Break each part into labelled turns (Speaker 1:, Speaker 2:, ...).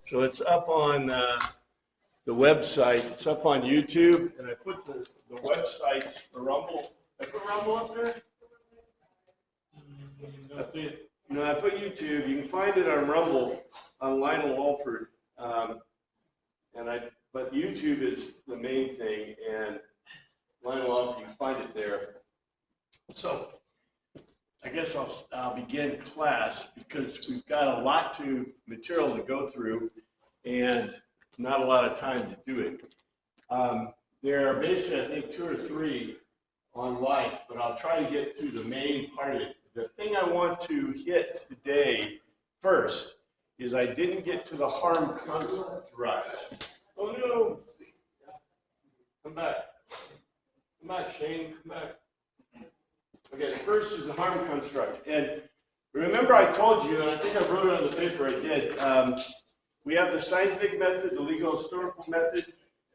Speaker 1: So it's up on the website. It's up on YouTube, and I put the websites for Rumble. I put Rumble up there? That's it. No, I put YouTube. You can find it on Rumble on Lionel Walford. But YouTube is the main thing, and Lionel Walford, you can find it there. So I guess I'll begin class because we've got a lot of material to go through and not a lot of time to do it. There are basically, I think, 2 or 3 on life, but I'll try to get to the main part of it. The thing I want to hit today first is I didn't get to the harm construct. Oh no! Come back. Come back, Shane. Come back. Okay, the first is the harm construct. And remember I told you, and I think I wrote it on the paper, I did, we have the scientific method, the legal historical method,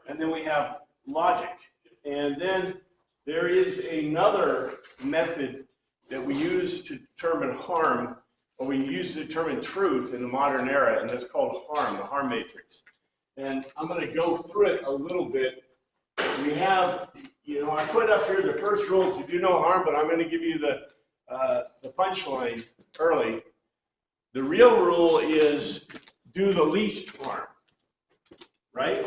Speaker 1: and then we have logic. And then there is another method that we use to determine harm, or we use to determine truth in the modern era, and that's called harm, the harm matrix. And I'm going to go through it a little bit. We have, I put up here the first rule is to do no harm, but I'm going to give you the punchline early. The real rule is do the least harm, right?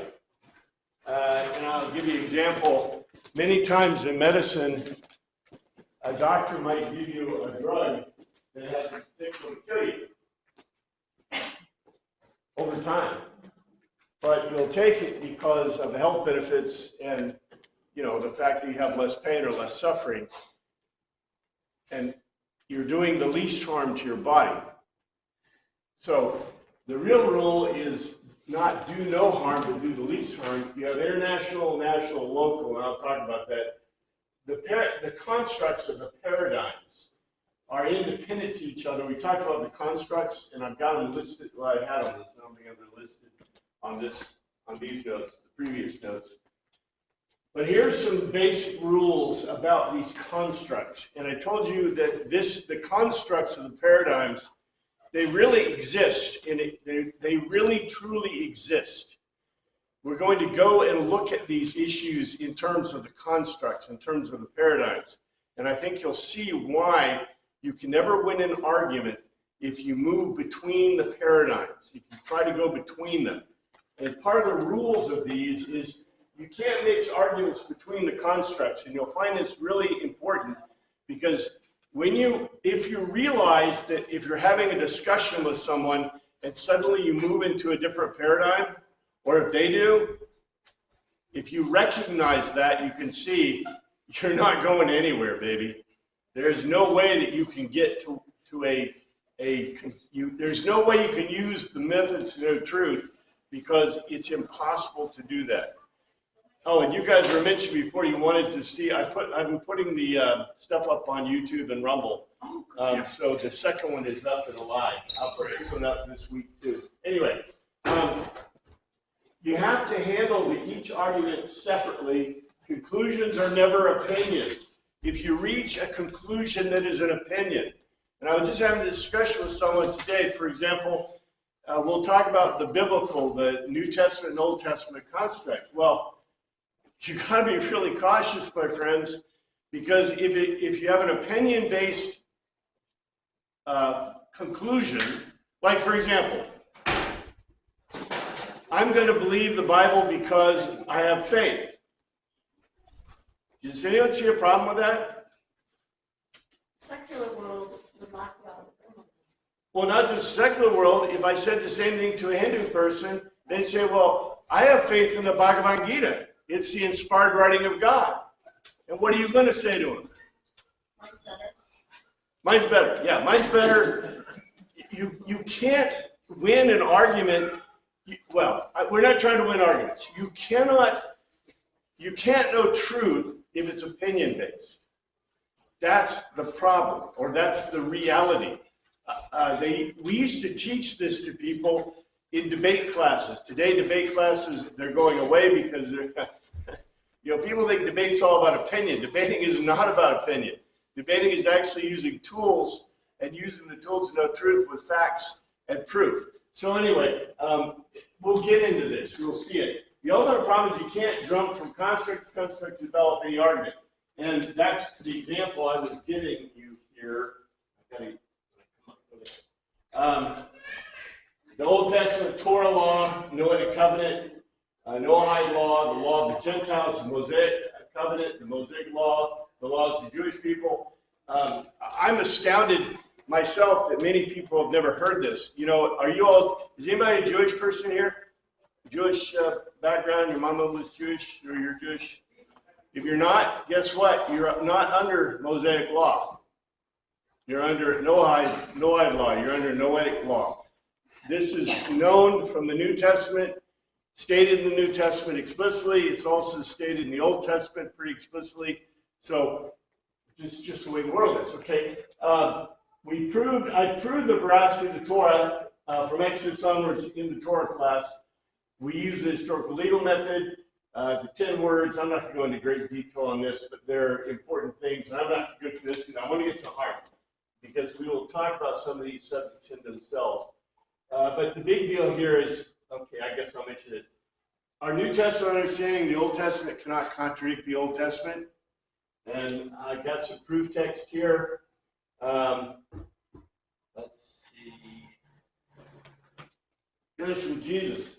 Speaker 1: And I'll give you an example. Many times in medicine, a doctor might give you a drug that has the potential to kill you over time. But you'll take it because of the health benefits and, the fact that you have less pain or less suffering. And you're doing the least harm to your body. So the real rule is not do no harm, but do the least harm. You have international, national, local, and I'll talk about that. The constructs of the paradigms are independent to each other. We talked about the constructs, and I've got them listed. Well, I had them listed. I don't think they're listed on these notes, the previous notes. But here's some basic rules about these constructs. And I told you that the constructs of the paradigms, they really exist, and they really truly exist. We're going to go and look at these issues in terms of the constructs, in terms of the paradigms. And I think you'll see why you can never win an argument if you move between the paradigms, if you try to go between them. And part of the rules of these is you can't mix arguments between the constructs, and you'll find this really important because if you realize that if you're having a discussion with someone and suddenly you move into a different paradigm, or if they do, if you recognize that, you can see you're not going anywhere, baby. There's no way that you can get to there's no way you can use the methods to know truth because it's impossible to do that. Oh, and you guys were mentioning before you wanted to see, I've been putting the stuff up on YouTube and Rumble. So the second one is up and alive. I'll put this one up this week too. Anyway, you have to handle each argument separately. Conclusions are never opinions. If you reach a conclusion that is an opinion, and I was just having a discussion with someone today, for example, we'll talk about the New Testament and Old Testament construct. Well, you got to be really cautious, my friends, because if you have an opinion-based conclusion, like for example, I'm going to believe the Bible because I have faith. Does anyone see a problem with that?
Speaker 2: Secular world would laugh about it.
Speaker 1: Well, not just secular world. If I said the same thing to a Hindu person, they'd say, well, I have faith in the Bhagavad Gita. It's the inspired writing of God. And what are you going to say to him?
Speaker 2: Mine's better.
Speaker 1: Mine's better. Yeah, mine's better. You can't win an argument. Well, we're not trying to win arguments. You can't know truth if it's opinion-based. That's the problem, or that's the reality. We used to teach this to people in debate classes. Today, debate classes, they're going away because people think debate's all about opinion. Debating is not about opinion. Debating is actually using tools and using the tools to know truth with facts and proof. So anyway, we'll get into this. We'll see it. The ultimate problem is you can't jump from construct to construct to develop any argument. And that's the example I was giving you here. The Old Testament Torah law, Noahic covenant, Noahide law, the law of the Gentiles, the Mosaic covenant, the Mosaic law, the laws of the Jewish people. I'm astounded myself that many people have never heard this. You know, are you all, is anybody a Jewish person here? Jewish background, your mama was Jewish, or you're Jewish? If you're not, guess what? You're not under Mosaic law. You're under Noahide law. You're under Noahic law. This is known from the New Testament, stated in the New Testament explicitly. It's also stated in the Old Testament pretty explicitly. So this is just the way the world is, okay? I proved the veracity of the Torah from Exodus onwards in the Torah class. We use the historical legal method, the 10 words. I'm not going to go into great detail on this, but they're important things. And I'm not going to go through this because I want to get to heart, because we will talk about some of these subjects in themselves. But the big deal here is, okay, I guess I'll mention this. Our New Testament understanding, the Old Testament cannot contradict the Old Testament. And I got some proof text here. Let's see. Here's from Jesus.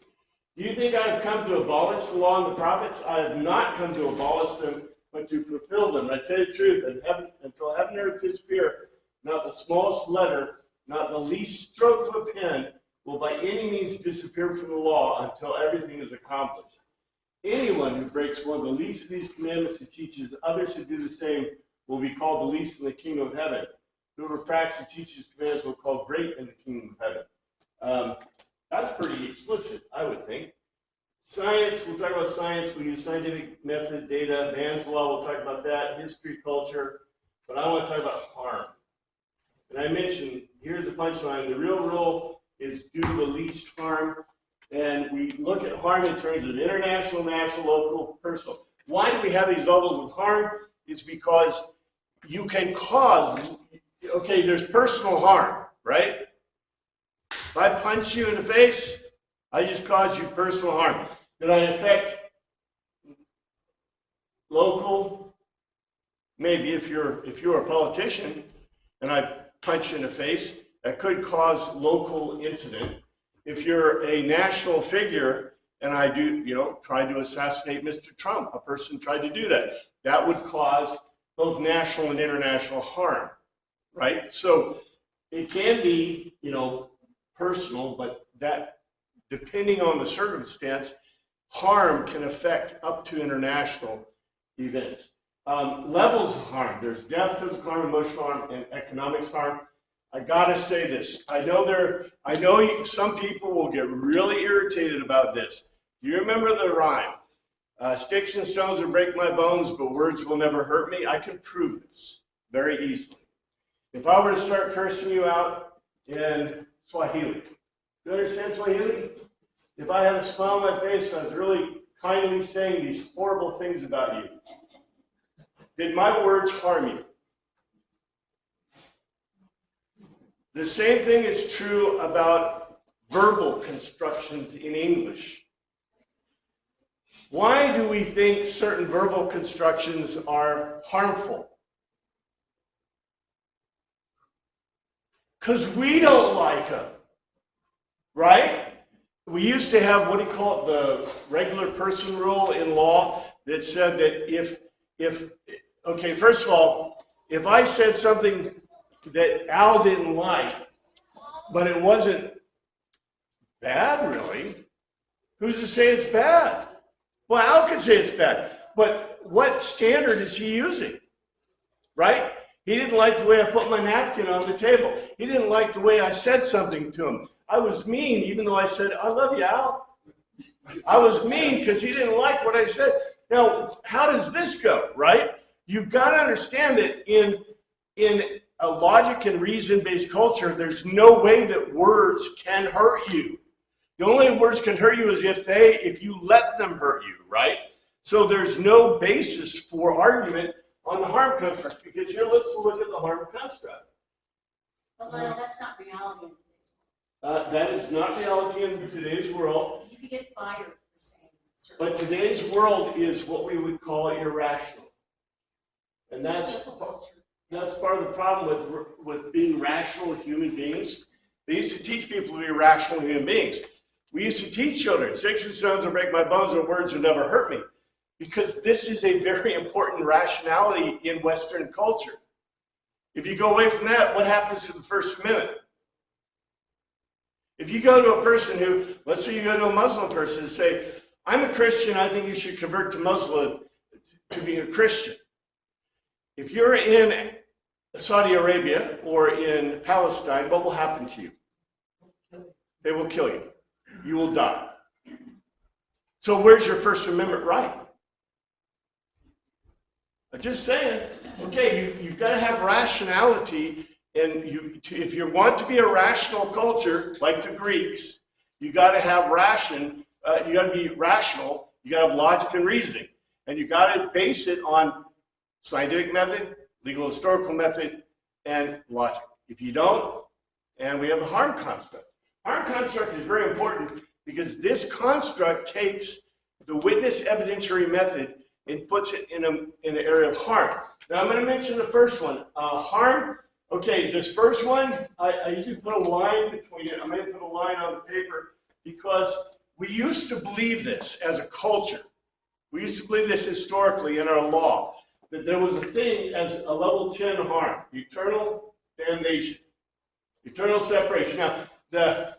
Speaker 1: Do you think I have come to abolish the law and the prophets? I have not come to abolish them, but to fulfill them. I tell you the truth, until heaven and earth disappear, not the smallest letter, not the least stroke of a pen will by any means disappear from the law until everything is accomplished. Anyone who breaks one of the least of these commandments and teaches others to do the same will be called the least in the kingdom of heaven. Whoever practices and teaches commands will be called great in the kingdom of heaven. That's pretty explicit, I would think. Science, we'll talk about science. We use scientific method, data, man's law, we'll talk about that, history, culture. But I want to talk about harm. And I mentioned, here's the punchline, the real rule is do the least harm. And we look at harm in terms of international, national, local, personal. Why do we have these levels of harm? It's because you can cause, okay, there's personal harm, right? If I punch you in the face, I just caused you personal harm. Did I affect local? Maybe if you're a politician and I punch you in the face, that could cause local incident. If you're a national figure and I try to assassinate Mr. Trump, a person tried to do that, that would cause both national and international harm, right? So it can be, personal, but that, depending on the circumstance, harm can affect up to international events. Levels of harm, there's death, physical harm, emotional harm, and economics harm. I gotta say this. I know some people will get really irritated about this. Do you remember the rhyme? Sticks and stones will break my bones, but words will never hurt me. I can prove this very easily. If I were to start cursing you out in Swahili, you understand Swahili? If I had a smile on my face, I was really kindly saying these horrible things about you. Did my words harm you? The same thing is true about verbal constructions in English. Why do we think certain verbal constructions are harmful? Because we don't like them, right? We used to have, what do you call it, the regular person rule in law that said that okay, first of all, if I said something that Al didn't like, but it wasn't bad, really, who's to say it's bad? Well, Al could say it's bad, but what standard is he using, right? He didn't like the way I put my napkin on the table. He didn't like the way I said something to him. I was mean, even though I said, I love you, Al. I was mean because he didn't like what I said. Now, how does this go, right? You've got to understand that in a logic and reason-based culture, there's no way that words can hurt you. The only way words can hurt you is if you let them hurt you, right? So there's no basis for argument on the harm construct, because here, let's look at the harm construct.
Speaker 2: But Lionel, that's not reality in today's
Speaker 1: That is not reality in today's world.
Speaker 2: You could get fired for saying certain
Speaker 1: But today's
Speaker 2: things.
Speaker 1: world is what we would call irrational. And that's
Speaker 2: Cancel culture.
Speaker 1: part of the problem with being rational human beings. They used to teach people to be rational human beings. We used to teach children, sticks and stones will break my bones, and words will never hurt me. Because this is a very important rationality in Western culture. If you go away from that, what happens to the First Amendment? If you go to a person who, let's say you go to a Muslim person and say, I'm a Christian, I think you should convert to Muslim to being a Christian. If you're in Saudi Arabia or in Palestine, what will happen to you? They will kill you. You will die. So where's your First Amendment right? I'm just saying, okay, you've got to have rationality, and if you want to be a rational culture, like the Greeks, you got to have you got to be rational, you got to have logic and reasoning, and you got to base it on scientific method, legal historical method, and logic. If you don't, and we have the harm construct. Harm construct is very important because this construct takes the witness evidentiary method and puts it in an area of harm. Now I'm going to mention the first one. Harm, okay, this first one, I usually put a line between it. I may put a line on the paper because we used to believe this as a culture. We used to believe this historically in our law, that there was a thing as a level 10 harm, eternal damnation, eternal separation. Now, the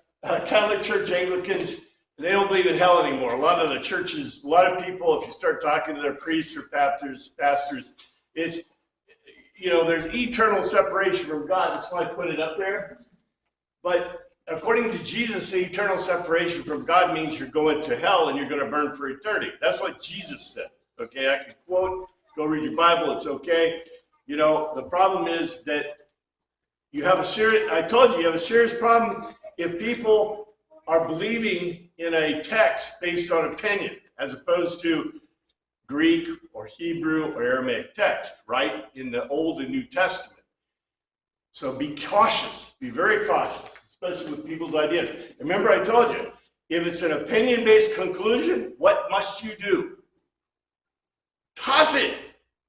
Speaker 1: Catholic Church Anglicans, they don't believe in hell anymore. A lot of the churches, a lot of people, if you start talking to their priests or pastors, it's, there's eternal separation from God. That's why I put it up there. But according to Jesus, the eternal separation from God means you're going to hell and you're going to burn for eternity. That's what Jesus said. Okay, I can quote, go read your Bible, it's okay. The problem is that you have a serious problem if people are believing in a text based on opinion, as opposed to Greek or Hebrew or Aramaic text, right? In the Old and New Testament. So be cautious, be very cautious, especially with people's ideas. Remember I told you, if it's an opinion-based conclusion, what must you do? Toss it.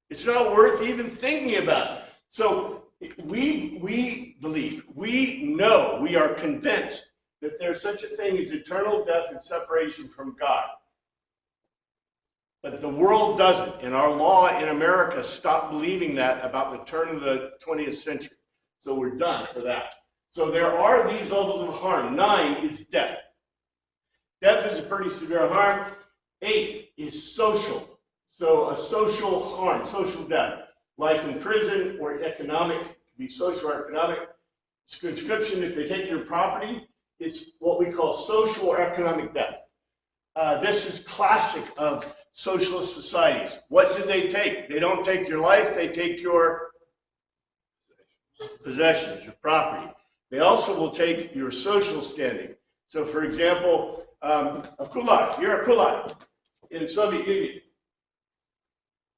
Speaker 1: It's not worth even thinking about. So we believe, we know, we are convinced that there's such a thing as eternal death and separation from God. But the world doesn't, and our law in America stopped believing that about the turn of the 20th century. So we're done for that. So there are these levels of harm. 9 is death. Death is a pretty severe harm. 8 is social. So a social harm, social death. Life in prison or economic, be social or economic. Conscription, if they take your property, it's what we call social or economic death. This is classic of socialist societies. What do they take? They don't take your life, they take your possessions, your property. They also will take your social standing. So for example, a kulak, you're a kulak in the Soviet Union.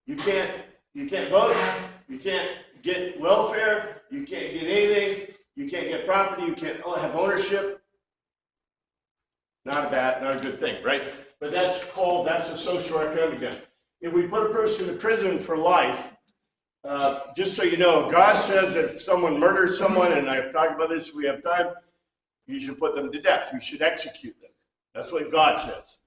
Speaker 1: You can't vote, you can't get welfare, you can't get anything, you can't get property, you can't have ownership. Not a good thing, right? But that's a socio-economic death. If we put a person in prison for life, just so you know, God says that if someone murders someone, and I've talked about this if we have time, you should put them to death. You should execute them. That's what God says.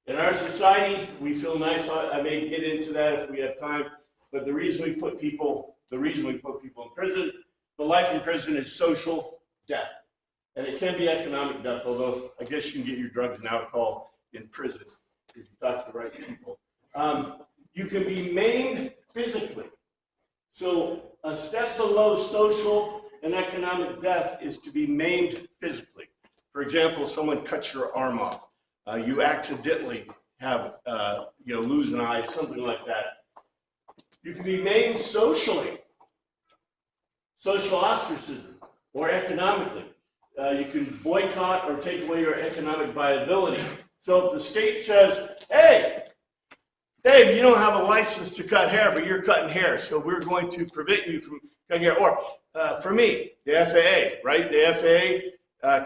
Speaker 1: In our society, we feel nice. I may get into that if we have time, but the reason we put people in prison, the life in prison is social death. And it can be economic death, although I guess you can get your drugs and alcohol in prison if you talk to the right people. You can be maimed physically. So a step below social and economic death is to be maimed physically. For example, someone cuts your arm off. You accidentally have, lose an eye, something like that. You can be maimed socially, social ostracism, or economically. You can boycott or take away your economic viability. So if the state says, hey, Dave, you don't have a license to cut hair, but you're cutting hair, so we're going to prevent you from cutting hair. Or for me, the FAA, right? The FAA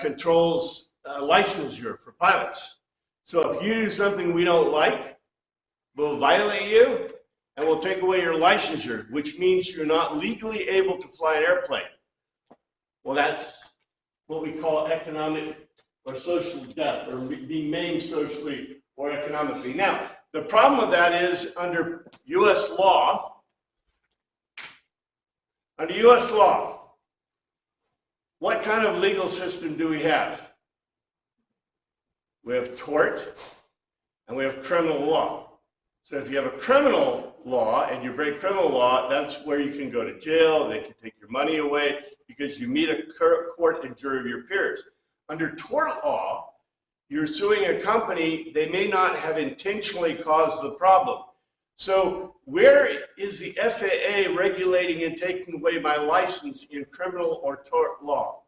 Speaker 1: controls licensure for pilots. So if you do something we don't like, we'll violate you and we'll take away your licensure, which means you're not legally able to fly an airplane. Well, that's what we call economic or social death, or being maimed socially or economically. Now, the problem with that is under U.S. law, what kind of legal system do we have? We have tort and we have criminal law. So if you have a criminal law and you break criminal law, that's where you can go to jail. They can take your money away because you meet a court and jury of your peers. Under tort law, you're suing a company, they may not have intentionally caused the problem. So where is the FAA regulating and taking away my license in criminal or tort law?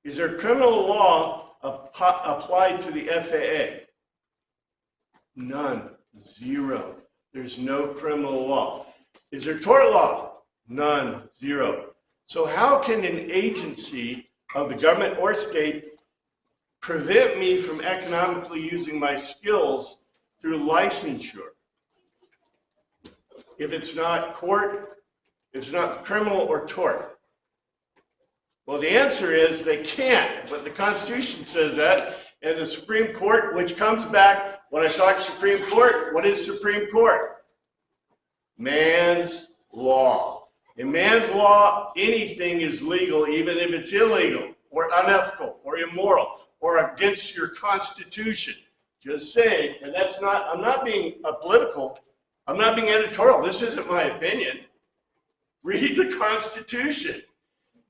Speaker 1: Is there criminal law applied to the FAA? None. Zero. There's no criminal law. Is there tort law? None. Zero. So how can an agency of the government or state prevent me from economically using my skills through licensure? If it's not court, it's not criminal or tort. Well, the answer is they can't, but the Constitution says that, and the Supreme Court, which comes back, when I talk Supreme Court, what is Supreme Court? Man's law. In man's law, anything is legal, even if it's illegal, or unethical, or immoral, or against your Constitution. Just saying, and that's not, I'm not being political, I'm not being editorial, this isn't my opinion. Read the Constitution.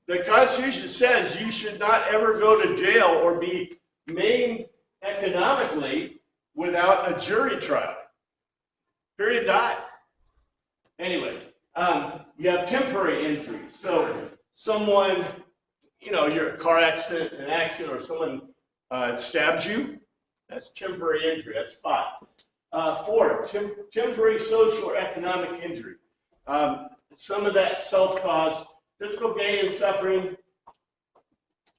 Speaker 1: The Constitution says you should not ever go to jail or be maimed economically without a jury trial. Period. Dot. Anyway, you have temporary injuries. So someone, you're a car accident, an accident, or someone stabs you, that's temporary injury. That's 5. 4, temporary social or economic injury. Some of that self-caused physical pain and suffering.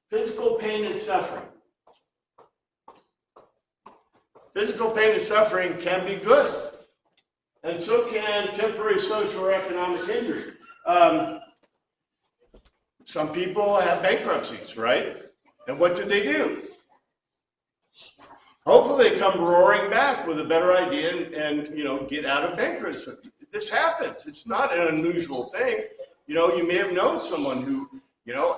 Speaker 1: Physical pain and suffering. Physical pain and suffering can be good, and so can temporary social or economic injury. Some people have bankruptcies, right? And what do? Hopefully they come roaring back with a better idea and get out of bankruptcy. This happens. It's not an unusual thing. You may have known someone who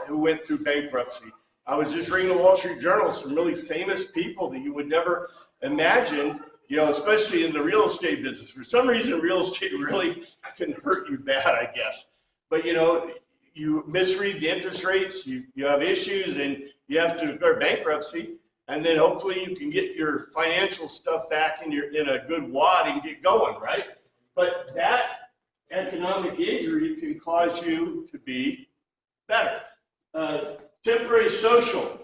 Speaker 1: went through bankruptcy. I was just reading the Wall Street Journal, some really famous people that you would never imagine, especially in the real estate business. For some reason, real estate really can hurt you bad, I guess. But, you misread the interest rates, you have issues, and you have to declare bankruptcy, and then hopefully you can get your financial stuff back in a good wad and get going, right? But that economic injury can cause you to be better. Temporary social.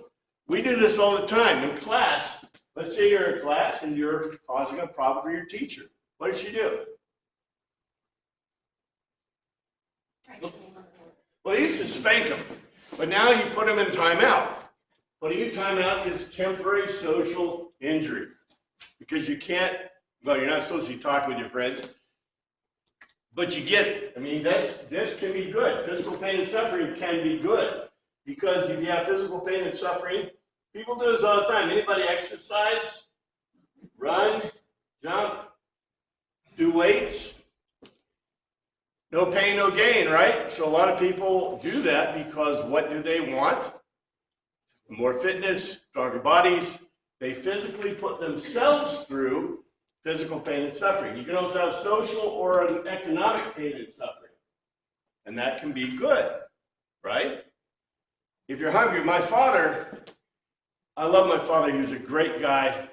Speaker 1: We do this all the time in class. Let's say you're in class and you're causing a problem for your teacher. What does she do? Well, they used to spank them, but now you put them in timeout. Putting you in timeout is temporary social injury because you can't, you're not supposed to be talking with your friends, but you get it. I mean, this can be good. Physical pain and suffering can be good because if you have physical pain and suffering, people do this all the time. Anybody exercise, run, jump, do weights? No pain, no gain, right? So a lot of people do that because what do they want? More fitness, stronger bodies. They physically put themselves through physical pain and suffering. You can also have social or an economic pain and suffering. And that can be good, right? If you're hungry, I love my father. He was a great guy.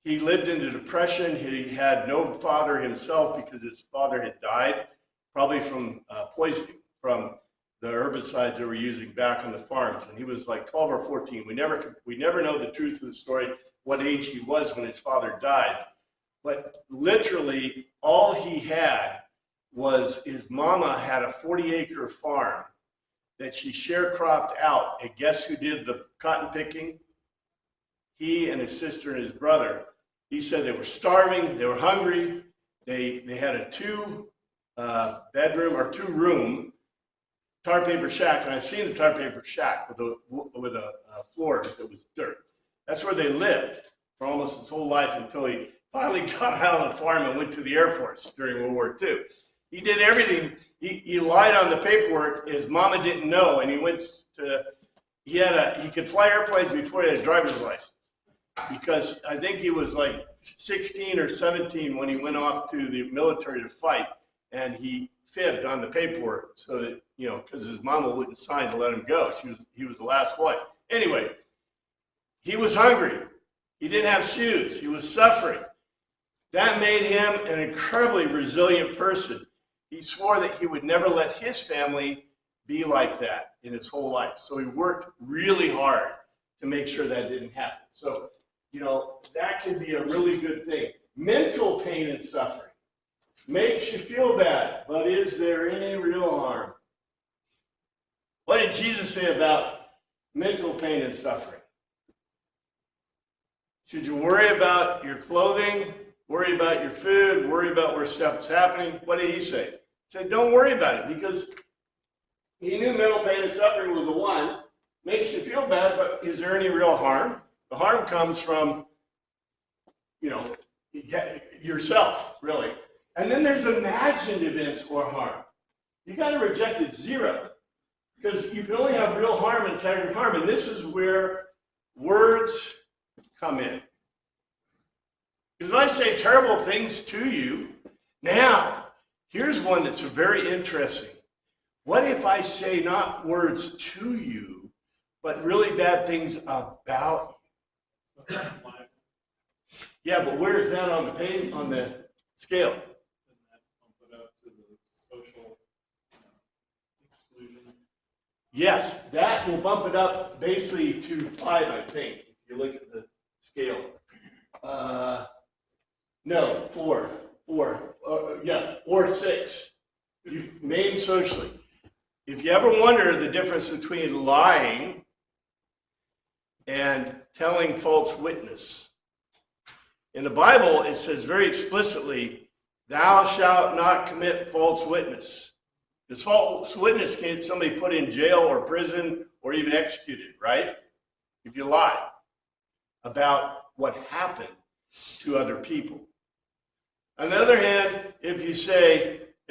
Speaker 1: He lived in the Depression. He had no father himself because his father had died, probably from poisoning from the herbicides they were using back on the farms. And he was like 12 or 14. We never know the truth of the story, what age he was when his father died. But literally all he had was his mama had a 40-acre farm. that she sharecropped out. And guess who did the cotton picking? He and his sister and his brother. He said they were starving, they were hungry, they had a two-bedroom or two-room tar paper shack, and I've seen the tar paper shack with a floor that was dirt. That's where they lived for almost his whole life until he finally got out of the farm and went to the Air Force during World War II. He did everything. He lied on the paperwork. His mama didn't know, and he could fly airplanes before he had a driver's license, because I think he was like 16 or 17 when he went off to the military to fight, and he fibbed on the paperwork so that, because his mama wouldn't sign to let him go. He was the last one. Anyway, he was hungry. He didn't have shoes. He was suffering. That made him an incredibly resilient person. He swore that he would never let his family be like that in his whole life. So he worked really hard to make sure that didn't happen. So, that can be a really good thing. Mental pain and suffering makes you feel bad, but is there any real harm? What did Jesus say about mental pain and suffering? Should you worry about your clothing, worry about your food, worry about where stuff's happening? What did he say? He said, don't worry about it, because he knew mental pain and suffering was the one. Makes you feel bad, but is there any real harm? The harm comes from, yourself, really. And then there's imagined events or harm. You got to reject it, zero. Because you can only have real harm and category of harm. And this is where words come in. Because if I say terrible things to you, now, here's one that's very interesting. What if I say not words to you, but really bad things about you? Yeah, but where's that on the scale?
Speaker 3: Put up to the social exclusion.
Speaker 1: Yes, that will bump it up basically to 5, I think, if you look at the scale. No, 4. Or 6. You main socially. If you ever wonder the difference between lying and telling false witness, in the Bible it says very explicitly, thou shalt not commit false witness. Because false witness can somebody put in jail or prison or even executed, right? If you lie about what happened to other people. On the other hand, if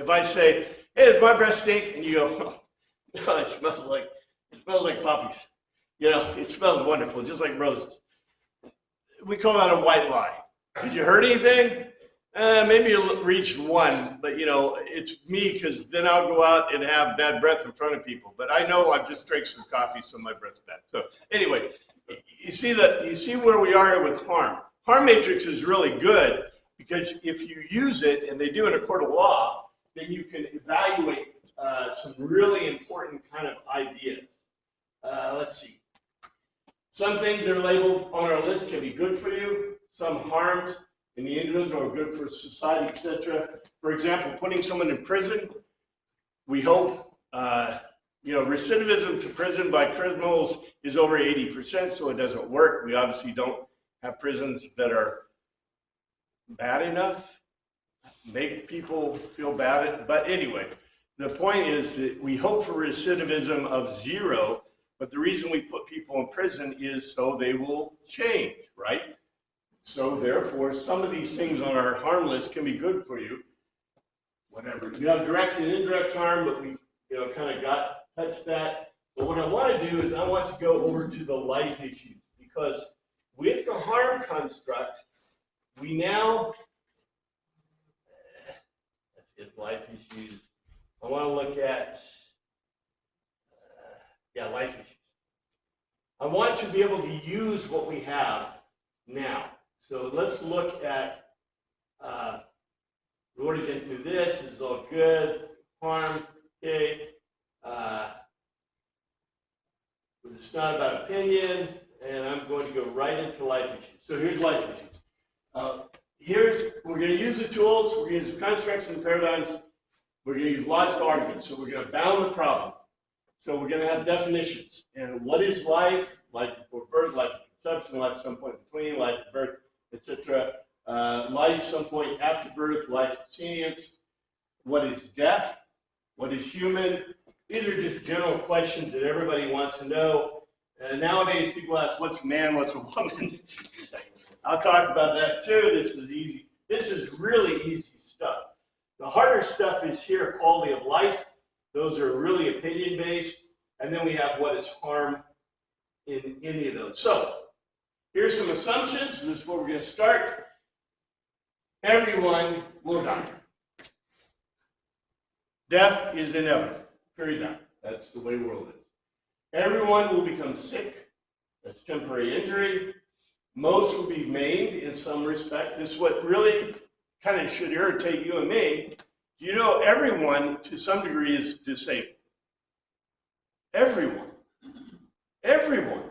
Speaker 1: I say, hey, does my breath stink? And you go, no, it smells like poppies. It smells wonderful, just like roses. We call that a white lie. Did you hurt anything? Maybe you reached 1, but it's me, because then I'll go out and have bad breath in front of people. But I know I've just drank some coffee, so my breath's bad. So anyway, you see where we are with harm. Harm matrix is really good, because if you use it, and they do in a court of law, then you can evaluate some really important kind of ideas. Let's see. Some things that are labeled on our list can be good for you. Some harms in the individual are good for society, etc. For example, putting someone in prison, we hope, recidivism to prison by criminals is over 80%, so it doesn't work. We obviously don't have prisons that are bad enough, make people feel bad. But anyway, the point is that we hope for recidivism of 0, but the reason we put people in prison is so they will change, right? So therefore, some of these things on our harm list can be good for you. Whatever. You have direct and indirect harm, but we kind of touched that. But what I want to do is I want to go over to the life issues, because with the harm construct, we now, let's get life issues. I want to look at, life issues. I want to be able to use what we have now. So let's look at, we've already been through this, it's all good, harm, okay. It's not about opinion, and I'm going to go right into life issues. So here's life issues. We're going to use the tools, we're going to use constructs and paradigms, we're going to use logical arguments. So we're going to bound the problem. So we're going to have definitions. And what is life? Life before birth, life at conception, life at some point between, life at birth, etc. Life some point after birth, life at sentience. What is death? What is human? These are just general questions that everybody wants to know. Nowadays, people ask, what's a man, what's a woman? I'll talk about that too. This is easy. This is really easy stuff. The harder stuff is here, quality of life. Those are really opinion-based. And then we have what is harm in any of those. So here's some assumptions. This is where we're going to start. Everyone will die. Death is inevitable. Period. Done. That's the way the world is. Everyone will become sick. That's temporary injury. Most will be maimed in some respect. This is what really kind of should irritate you and me. You know, everyone to some degree is disabled. Everyone. Everyone.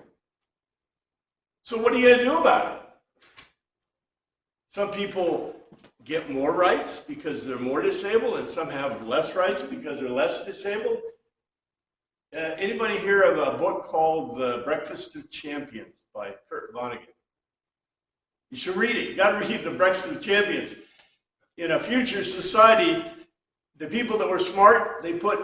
Speaker 1: So what are you going to do about it? Some people get more rights because they're more disabled, and some have less rights because they're less disabled. Anybody hear of a book called The Breakfast of Champions by Kurt Vonnegut? You should read it. You got to read The Breakfast of Champions. In a future society, the people that were smart, they put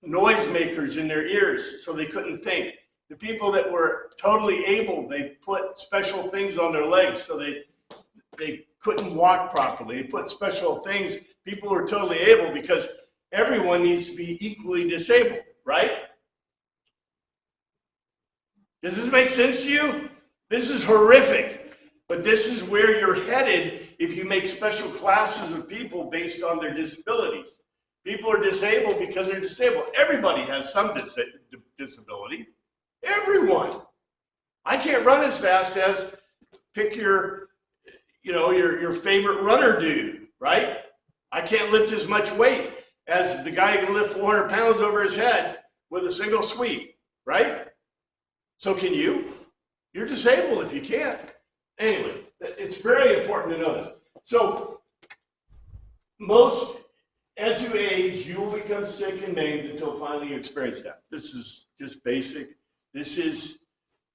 Speaker 1: noisemakers in their ears so they couldn't think. The people that were totally able, they put special things on their legs so they couldn't walk properly. They put special things. People were totally able because everyone needs to be equally disabled, right? Does this make sense to you? This is horrific, but this is where you're headed if you make special classes of people based on their disabilities. People are disabled because they're disabled. Everybody has some disability. Everyone. I can't run as fast as pick your favorite runner dude, right? I can't lift as much weight as the guy who can lift 400 pounds over his head with a single sweep, right? So can you? You're disabled if you can't. Anyway, it's very important to know this. So as you age, you will become sick and maimed until finally you experience death. This is just basic. This is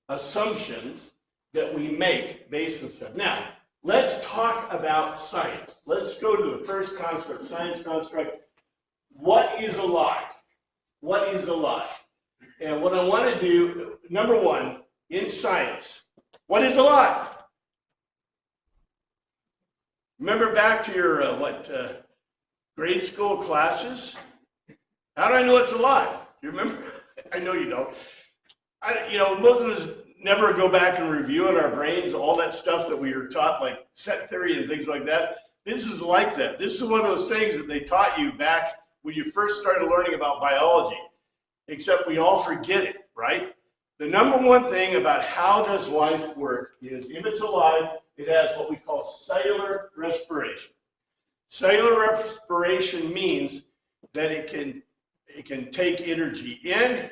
Speaker 1: assumptions that we make based on stuff. Now, let's talk about science. Let's go to the first construct, science construct. What is alive? What is alive? And what I want to do, number one, in science, what is alive? Remember back to your, grade school classes? How do I know it's alive? You remember? I know you don't. Most of us never go back and review in our brains all that stuff that we were taught, like set theory and things like that. This is like that. This is one of those things that they taught you back when you first started learning about biology, except we all forget it, right? The number one thing about how does life work is if it's alive, it has what we call cellular respiration. Cellular respiration means that it can take energy in.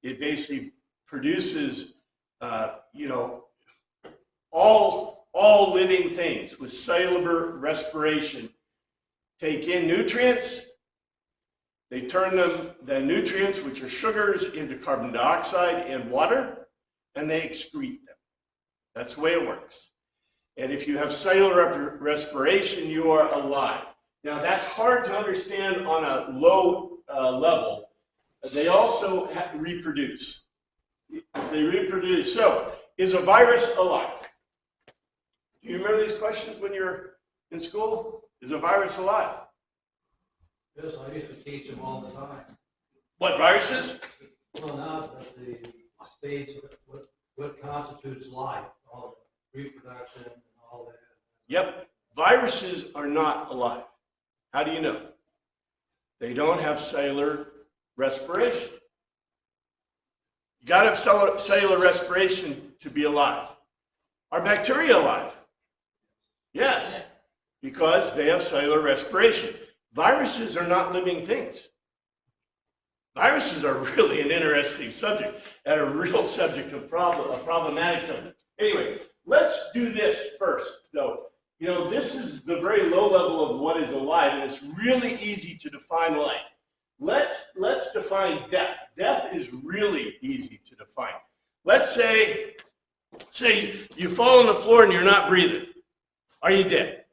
Speaker 1: It basically produces, all living things with cellular respiration take in nutrients. They turn the nutrients, which are sugars, into carbon dioxide and water, and they excrete them. That's the way it works. And if you have cellular respiration, you are alive. Now, that's hard to understand on a low level. They also reproduce. They reproduce. So, is a virus alive? Do you remember these questions when you're in school? Is a virus alive?
Speaker 4: Yes, I used to teach them all the time.
Speaker 1: What, viruses?
Speaker 4: Well, now that the stage, what constitutes life, all the reproduction and all that.
Speaker 1: Yep. Viruses are not alive. How do you know? They don't have cellular respiration. You got to have cellular respiration to be alive. Are bacteria alive? Yes, because they have cellular respiration. Viruses are not living things. Viruses are really an interesting subject and a real subject of a problematic subject. Anyway, let's do this first, though. This is the very low level of what is alive, and it's really easy to define life. let's define death. Death is really easy to define. Let's say you fall on the floor and you're not breathing. Are you dead?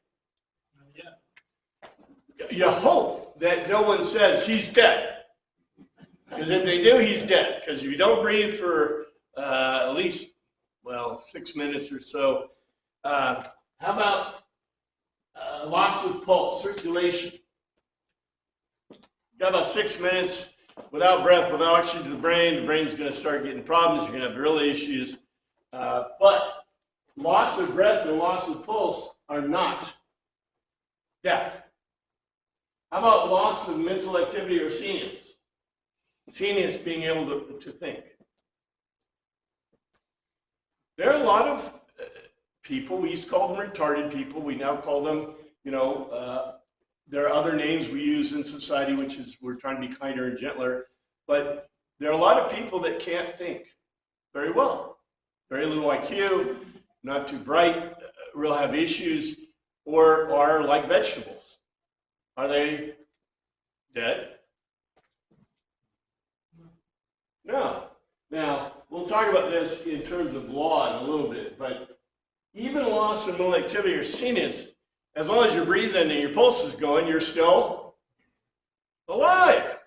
Speaker 3: Yeah.
Speaker 1: You hope that no one says he's dead. Because if they do, he's dead. Because if you don't breathe for at least, 6 minutes or so, how about loss of pulse, circulation? You got about 6 minutes without breath, without oxygen to the brain's going to start getting problems. You're going to have early issues. But loss of breath and loss of pulse are not death. How about loss of mental activity or sentience? Sentience being able to think. There are a lot of people, we used to call them retarded people, we now call them, there are other names we use in society, which is we're trying to be kinder and gentler, but there are a lot of people that can't think very well. Very little IQ, not too bright, will have issues, or are like vegetables. Are they dead? No. Now, we'll talk about this in terms of law in a little bit, but even loss of mental activity or sentience, as long as you're breathing and your pulse is going, you're still alive.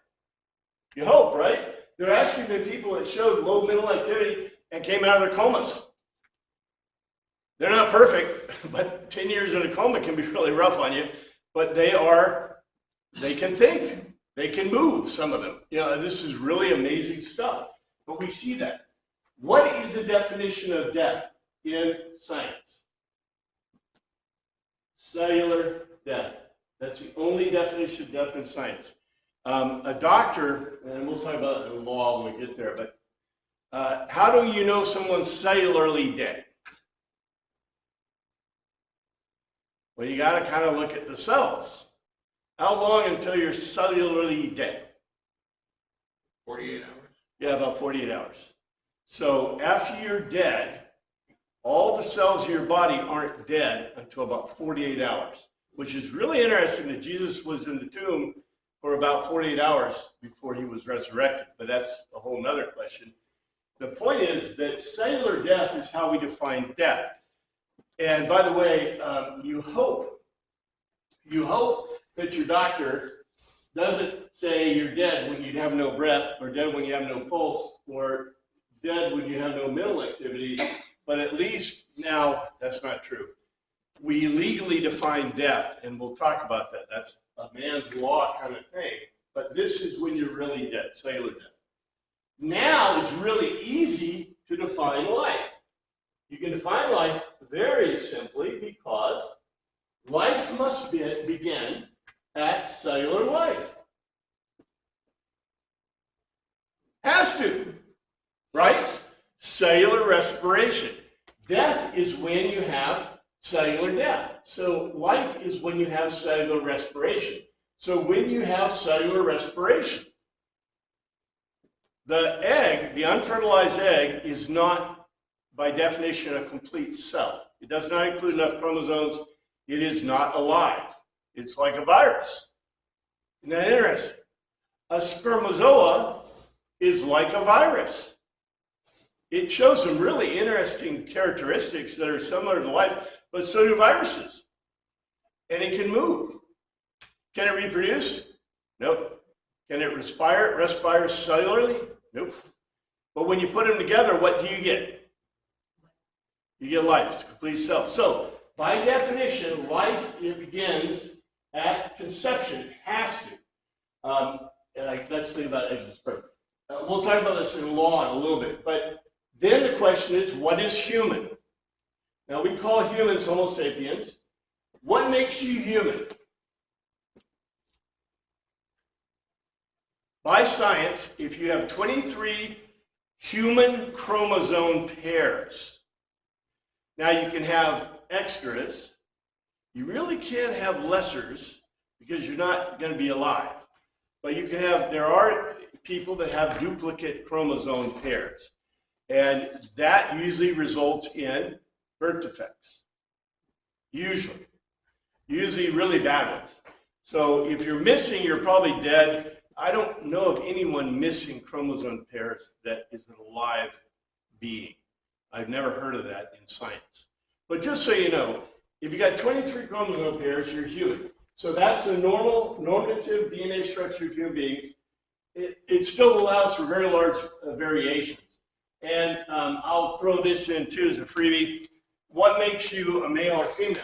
Speaker 1: You hope, right? There have actually been people that showed low mental activity and came out of their comas. They're not perfect, but 10 years in a coma can be really rough on you, but they can think. They can move, some of them. This is really amazing stuff. But we see that. What is the definition of death in science? Cellular death. That's the only definition of death in science. A doctor, and we'll talk about it in law when we get there, but how do you know someone's cellularly dead? Well, you got to kind of look at the cells. How long until you're cellularly dead?
Speaker 5: 48 hours.
Speaker 1: Yeah, about 48 hours. So after you're dead, all the cells in your body aren't dead until about 48 hours, which is really interesting that Jesus was in the tomb for about 48 hours before he was resurrected, but that's a whole nother question. The point is that cellular death is how we define death. And by the way, you hope that your doctor doesn't say you're dead when you have no breath, or dead when you have no pulse, or dead when you have no mental activity, but at least now that's not true. We legally define death, and we'll talk about that. That's a man's law kind of thing, but this is when you're really dead, cellular death. Now it's really easy to define life. You can define life very simply because life must begin at cellular life. Has to, right? Cellular respiration. Death is when you have cellular death. So life is when you have cellular respiration. So when you have cellular respiration, the egg, the unfertilized egg, is not, by definition, a complete cell. It does not include enough chromosomes. It is not alive. It's like a virus. Isn't that interesting? A spermatozoa is like a virus. It shows some really interesting characteristics that are similar to life, but so do viruses. And it can move. Can it reproduce? Nope. Can it respire cellularly? Nope. But when you put them together, what do you get? You get life. It's a complete cell. So, by definition, life begins at conception. It has to. Let's think about eggs and sperm. We'll talk about this in law in a little bit. But then the question is, what is human? Now, we call humans Homo sapiens. What makes you human? By science, if you have 23 human chromosome pairs, now you can have extras. You really can't have lessers because you're not going to be alive. But you can have, there are people that have duplicate chromosome pairs. And that usually results in birth defects. Usually really bad ones. So if you're missing, you're probably dead I don't know of anyone missing chromosome pairs that is an alive being. I've never heard of that in science. But just so you know, if you got 23 chromosome pairs, you're human. So that's the normative DNA structure of human beings. It still allows for very large variations. And I'll throw this in too as a freebie. What makes you a male or female?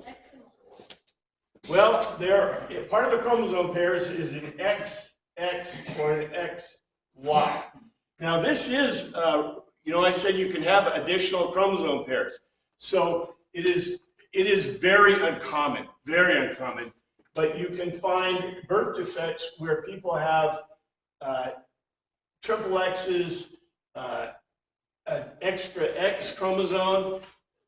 Speaker 2: X and Y.
Speaker 1: Well, part of the chromosome pairs is an XX or an XY. Now this is, I said you can have additional chromosome pairs. So it is very uncommon, but you can find birth defects where people have triple X's, an extra X chromosome.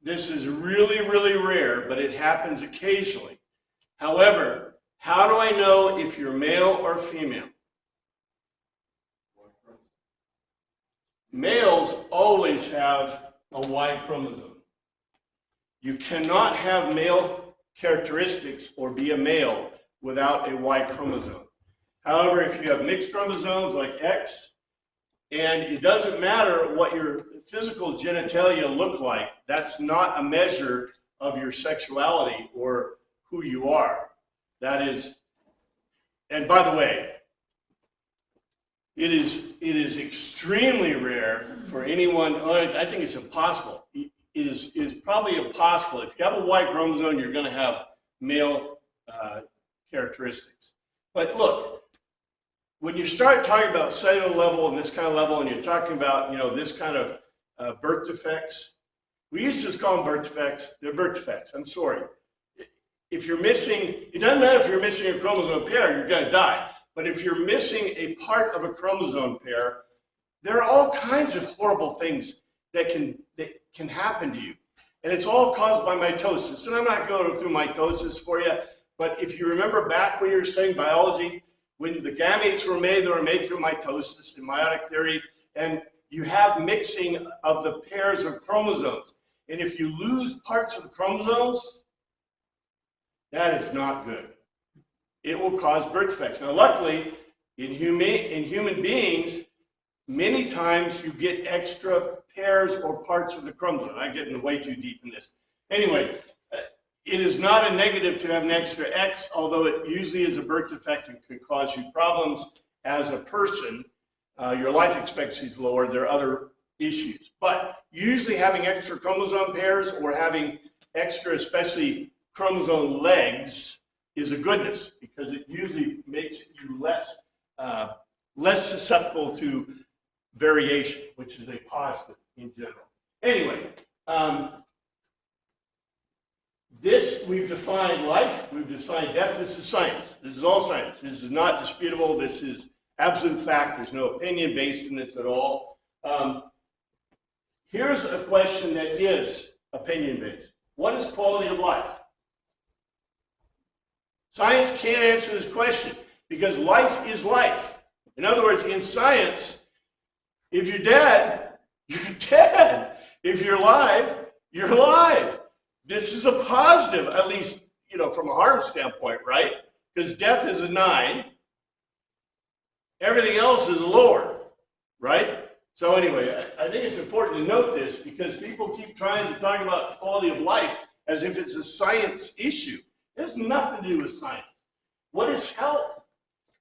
Speaker 1: This is really, really rare, but it happens occasionally. However, how do I know if you're male or female? Males always have a Y chromosome. You cannot have male characteristics or be a male without a Y chromosome. However, if you have mixed chromosomes like X, and it doesn't matter what your physical genitalia look like, that's not a measure of your sexuality or who you are. That is, and by the way, it is extremely rare for anyone, I think it's impossible. It is probably impossible. If you have a Y chromosome, you're going to have male characteristics. But look, when you start talking about cellular level and this kind of level, and you're talking about, this kind of birth defects, we used to just call them birth defects. They're birth defects. I'm sorry. If you're missing, it doesn't matter if you're missing a chromosome pair, you're going to die. But if you're missing a part of a chromosome pair, there are all kinds of horrible things that can happen to you. And it's all caused by mitosis. And I'm not going through mitosis for you, but if you remember back when you were studying biology, when the gametes were made, they were made through mitosis in meiotic theory, and you have mixing of the pairs of chromosomes. And if you lose parts of the chromosomes, that is not good. It will cause birth defects. Now, luckily, in human beings, many times you get extra pairs or parts of the chromosome. I'm getting way too deep in this. Anyway, it is not a negative to have an extra X, although it usually is a birth defect and could cause you problems as a person. Your life expectancy is lower. There are other issues. But usually having extra chromosome pairs or having extra, especially chromosome legs, is a goodness, because it usually makes you less susceptible to variation, which is a positive in general. Anyway, we've defined life, we've defined death. This is science. This is all science. This is not disputable. This is absolute fact. There's no opinion based in this at all. Here's a question that is opinion-based. What is quality of life? Science can't answer this question because life is life. In other words, in science, if you're dead, you're dead. If you're alive, you're alive. This is a positive, at least, from a harm standpoint, right? Because death is a 9. Everything else is lower, right? So anyway, I think it's important to note this because people keep trying to talk about quality of life as if it's a science issue. It has nothing to do with science. What is health?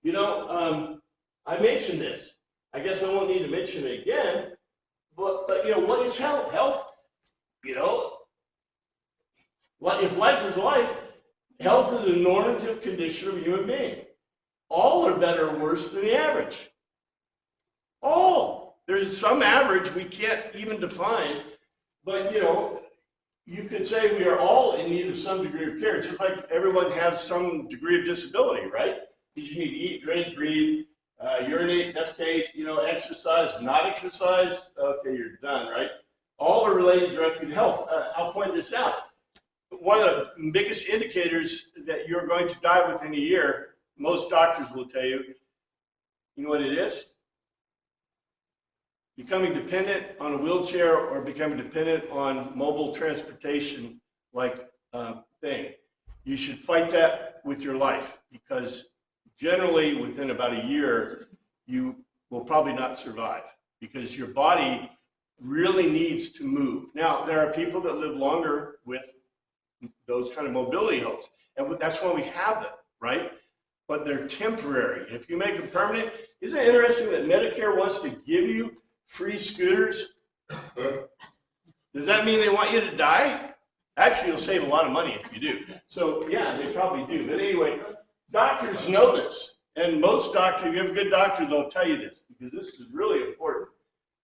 Speaker 1: I mentioned this. I guess I won't need to mention it again. But what is health? Health, if life is life, health is a normative condition of a human being. All are better or worse than the average. All. There's some average we can't even define, but you could say we are all in need of some degree of care, just like everyone has some degree of disability, right? Because you need to eat, drink, breathe, urinate, defecate, exercise, not exercise, okay, you're done, right? All are related directly to health. I'll point this out. One of the biggest indicators that you're going to die within a year, most doctors will tell you, you know what it is? Becoming dependent on a wheelchair or becoming dependent on mobile transportation like thing. you should fight that with your life, because generally within about a year, you will probably not survive because your body really needs to move. Now, there are people that live longer with those kind of mobility helps, and that's why we have them, right? But they're temporary. If you make them permanent, isn't it interesting that Medicare wants to give you free scooters? Does that mean they want you to die? Actually, you'll save a lot of money if you do. So yeah, they probably do. But anyway, doctors know this. And most doctors, if you have a good doctor, they'll tell you this, because this is really important.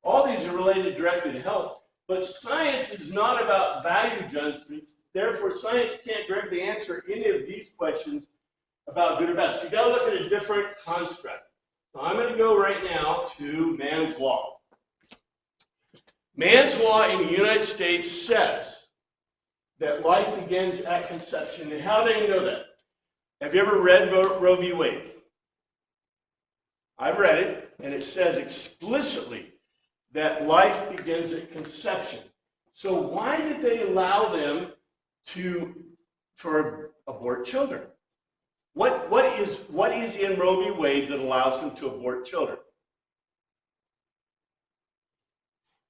Speaker 1: All these are related directly to health. But science is not about value judgments. Therefore, science can't directly answer any of these questions about good or bad. So you got to look at a different construct. So I'm going to go right now to man's law. Man's law in the United States says that life begins at conception. And how do you know that? Have you ever read Roe v. Wade? I've read it, and it says explicitly that life begins at conception. So why did they allow them to abort children? What is in Roe v. Wade that allows them to abort children?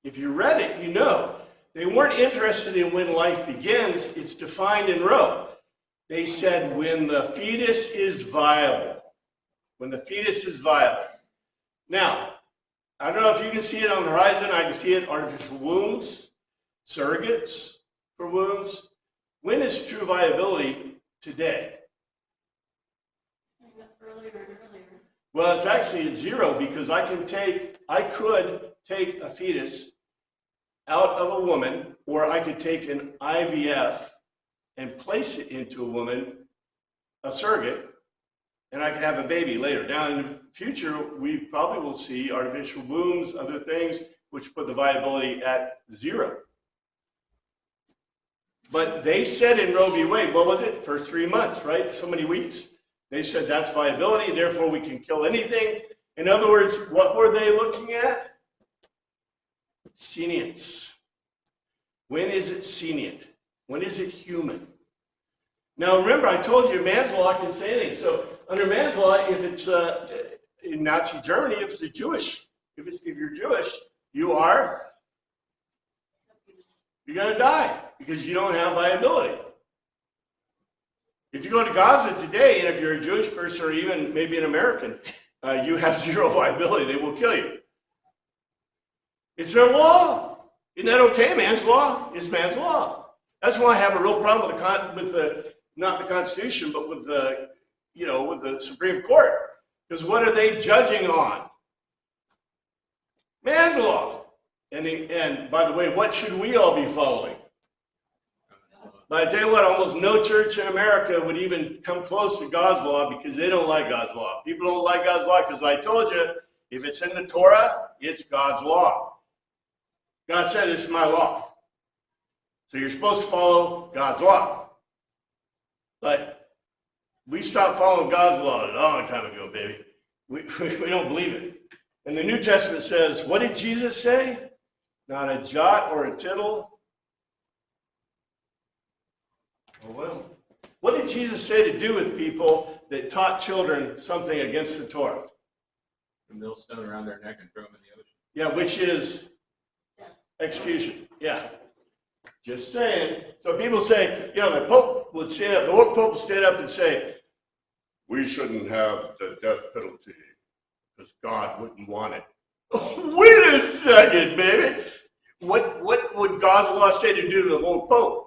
Speaker 1: If you read it, you know. They weren't interested in when life begins. It's defined in Roe. They said when the fetus is viable. When the fetus is viable. Now, I don't know if you can see it on the horizon. I can see it, artificial wombs, surrogates for wombs. When is true viability today?
Speaker 2: Earlier and earlier.
Speaker 1: Well, it's actually at zero, because I could take a fetus out of a woman, or I could take an IVF and place it into a woman, a surrogate, and I could have a baby later. Now, in the future, we probably will see artificial wombs, other things, which put the viability at zero. But they said in Roe v. Wade, what was it? First 3 months, right? So many weeks. They said that's viability, therefore we can kill anything. In other words, what were they looking at? Sentience. When is it sentient? When is it human? Now remember, I told you man's law can say anything. So under man's law, if it's in Nazi Germany, if it's Jewish, if you're Jewish, you're going to die because you don't have viability. If you go to Gaza today, and if you're a Jewish person or even maybe an American, you have zero viability. They will kill you. It's their law. Isn't that okay? Man's law is man's law. That's why I have a real problem with not the Constitution, but with the Supreme Court. Because what are they judging on? Man's law. And by the way, what should we all be following? But I tell you what, almost no church in America would even come close to God's law, because they don't like God's law. People don't like God's law because I told you, if it's in the Torah, it's God's law. God said, this is my law. So you're supposed to follow God's law. But we stopped following God's law a long time ago, baby. We don't believe it. And the New Testament says, what did Jesus say? Not a jot or a tittle. Oh, well. What did Jesus say to do with people that taught children something against the Torah?
Speaker 5: The millstone around their neck and throw them in the ocean.
Speaker 1: Yeah, which is execution. Yeah. Just saying. So people say, the Pope would stand up, the Pope would stand up and say, we shouldn't have the death penalty because God wouldn't want it. Wait a second, baby. What would God's law say to do to the old Pope?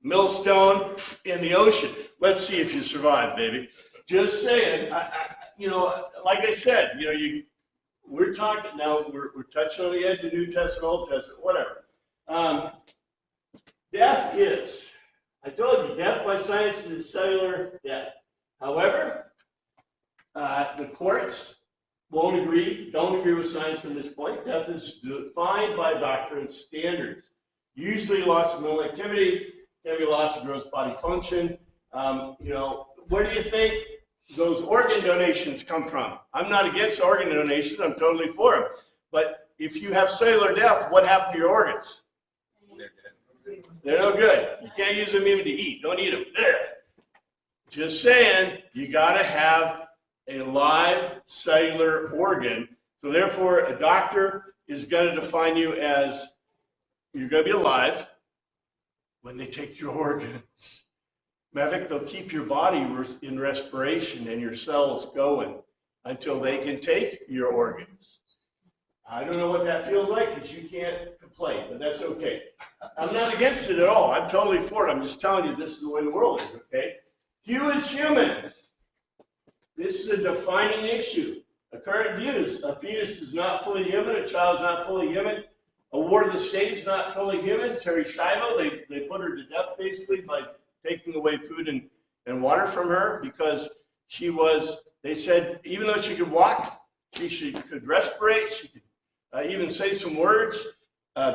Speaker 1: Millstone in the ocean. Let's see if you survive, baby. Just saying. Like I said, we're talking now. We're touching on the edge of New Testament, Old Testament, whatever. Death is. I told you, death by science is cellular death. However, the courts don't agree with science on this point. Death is defined by doctrine standards. Usually loss of mental activity, can be loss of gross body function. Where do you think those organ donations come from? I'm not against organ donations. I'm totally for them. But if you have cellular death, what happened to your organs?
Speaker 5: They're dead.
Speaker 1: They're no good. You can't use them even to eat. Don't eat them. Ugh. Just saying, you got to have a live cellular organ. So therefore, a doctor is going to define you as you're going to be alive when they take your organs. Matter of fact, they'll keep your body in respiration and your cells going until they can take your organs. I don't know what that feels like because you can't complain, but that's okay. I'm not against it at all. I'm totally for it. I'm just telling you this is the way the world is, okay? Hugh is human. This is a defining issue. A current views, a fetus is not fully human, a child is not fully human, a ward of the state is not fully human. Terry Schiavo, they put her to death basically by taking away food and water from her because she was, they said, even though she could walk, she could respirate, she could even say some words.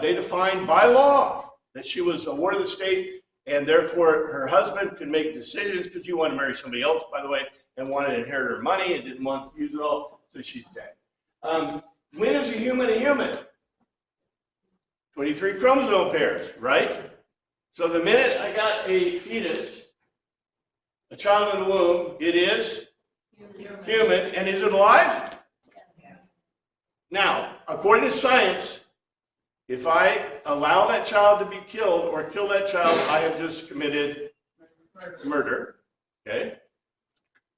Speaker 1: They defined by law that she was a ward of the state, and therefore her husband could make decisions because he wanted to marry somebody else, by the way, and wanted to inherit her money and didn't want to use it all, so she's dead. When is a human a human? 23 chromosome pairs, right? So the minute I got a fetus, a child in the womb, it is human. And is it alive?
Speaker 2: Yes.
Speaker 1: Now, according to science, if I allow that child to be killed or kill that child, I have just committed murder. Okay?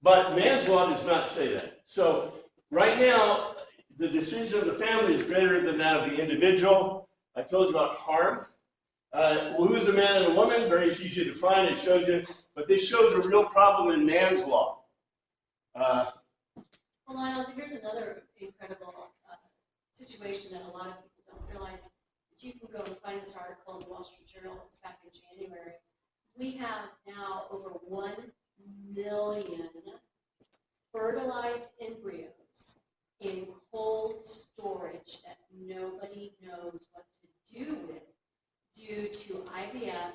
Speaker 1: But man's law does not say that. So right now, the decision of the family is greater than that of the individual. I told you about harm. Who is a man and a woman? Very easy to find. It shows you. But this shows a real problem in man's law.
Speaker 2: Well, Lionel, here's another incredible situation that a lot of people don't realize. But you can go and find this article in the Wall Street Journal. It's back in January. We have now over 1 million fertilized embryos in cold storage that nobody knows what to do with due to IVF